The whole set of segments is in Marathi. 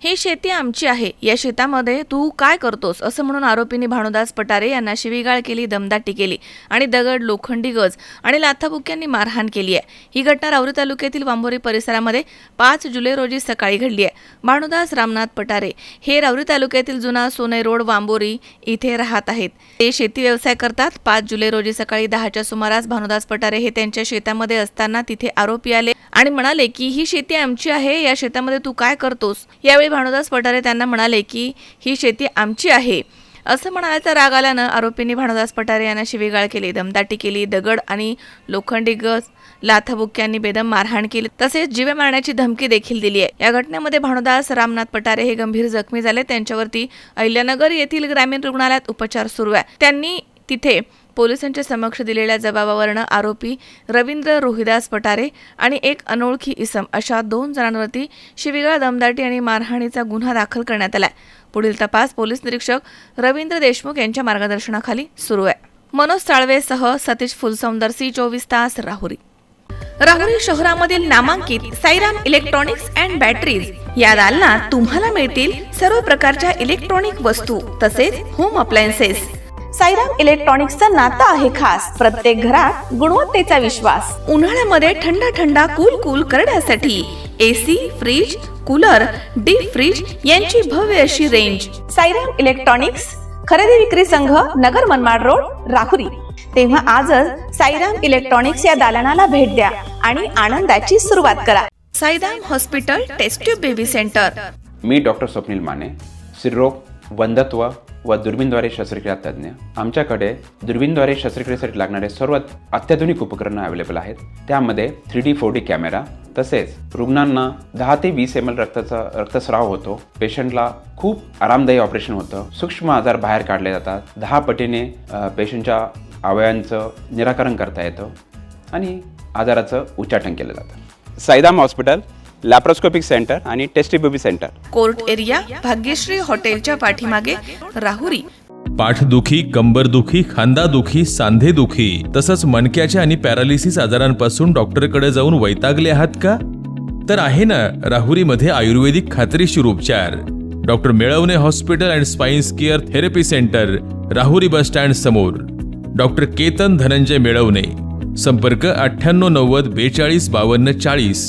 ही शेती आमची आहे, या शेतामध्ये तू काय करतोस असं म्हणून आरोपींनी भानुदास पटारे यांना शिवीगाळ केली, दमदाटी केली आणि दगड, लोखंडी गज आणि लाथाबुक्क्यांनी मारहाण केली आहे। ही घटना राहुरी तालुक्यातील वांबोरी परिसरामध्ये 5 जुलै रोजी सकाळी घडली आहे। भानुदास रामनाथ पटारे हे राहुरी तालुक्यातील जुना सोनई रोड वांबोरी इथे राहत आहेत। ते शेती व्यवसाय करतात। 5 जुलै रोजी सकाळी 10च्या सुमारास भानुदास पटारे हे त्यांच्या शेतामध्ये असताना तिथे आरोपी आले आणि म्हणाले की ही शेती आमची आहे, या शेतामध्ये तू काय करतोस। यावेळी भानुदास पटारे त्यांना म्हणाले की ही शेती आमची आहे असं म्हणाल्याचा राग आल्यानं आरोपींनी भानुदास पटारे यांना शिवीगाळ केली, दमदाटी केली, दगड आणि लोखंडी गज, लाथाबुक्क्यांनी बेदम मारहाण केली, तसेच जीवे मारण्याची धमकी देखील दिली आहे। या घटनेमध्ये भानुदास रामनाथ पटारे हे गंभीर जखमी झाले। त्यांच्यावरती अहिल्यानगर येथील ग्रामीण रुग्णालयात उपचार सुरू आहे। त्यांनी तिथे पोलिसांच्या समक्ष दिलेल्या जबाबावरनं आरोपी रवींद्र रोहिदास पटारे आणि एक अनोळखी इसम अशा 2 जणांवरती शिवीगाळ, दमदाटी आणि मारहाणीचा गुन्हा दाखल करण्यात आलाय। पुढील तपास पोलीस निरीक्षक रवींद्र देशमुख यांच्या मार्गदर्शनाखाली सुरू आहे। मनोज साळवेसह सतीश फुलसौंदर, C24 तास, राहुरी। राहुरी शहरामधील नामांकित साईराम इलेक्ट्रॉनिक्स अँड बॅटरीज या दालनात तुम्हाला मिळतील सर्व प्रकारच्या इलेक्ट्रॉनिक वस्तू तसेच होम अप्लायन्सेस। साईराम इलेक्ट्रॉनिक्सचं नातं आहे खास, प्रत्येक घरात गुणवत्तेचा विश्वास। उन्हाळ्यामध्ये थंड कूल करण्यासाठी AC, fridge, cooler, deep freeze यांची भव्य अशी रेंज। साईराम इलेक्ट्रॉनिक्स खरेदी विक्री संघ, नगर मनमाड रोड, राहुरी। तेव्हा आजच साईराम इलेक्ट्रॉनिक्स या दालनाला भेट द्या आणि आनंदाची सुरुवात करा। Sairam hospital test tube baby centre. मी डॉक्टर स्वप्नील माने, स्त्रीरोग, वंध्यत्व व दुर्बीणद्वारे शस्त्रक्रिया तज्ञ। आमच्याकडे दुर्बीणद्वारे शस्त्रक्रियेसाठी लागणारे सर्व अत्याधुनिक उपकरणं अवेलेबल आहेत। त्यामध्ये 3D 4D कॅमेरा, तसेच रुग्णांना 10 ते 20 ml रक्तस्राव होतो। पेशंटला खूप आरामदायी ऑपरेशन होतं। सूक्ष्म आजार बाहेर काढले जातात। 10 पटीने पेशंटच्या अवयवांचं निराकरण करता येतं आणि आजाराचं उच्चाटन केलं जातं। साईराम हॉस्पिटल, लॅप्रोस्कोपिक सेंटर आणि test baby centre, court area, Bhagyashree हॉटेलच्या पाठीमागे, राहुरी। पाठदुखी, कंबरदुखी, खांदादुखी, सांधेदुखी तसंच मणक्याच्या आणि पॅरालिसिस आजारांपासून डॉक्टरकडे जाऊन वैतागले आहात का? तर आहे ना राहुरीमध्ये आयुर्वेदिक खात्रीशीर उपचार। Doctor Melavane hospital and spine care therapy centre, Rahuri bus stand समोर। डॉक्टर केतन धनंजय मेळवणे, संपर्क 9890 42 52 40।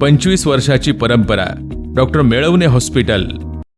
25 वर्षाची परंपरा, डॉक्टर मेळवणे हॉस्पिटल।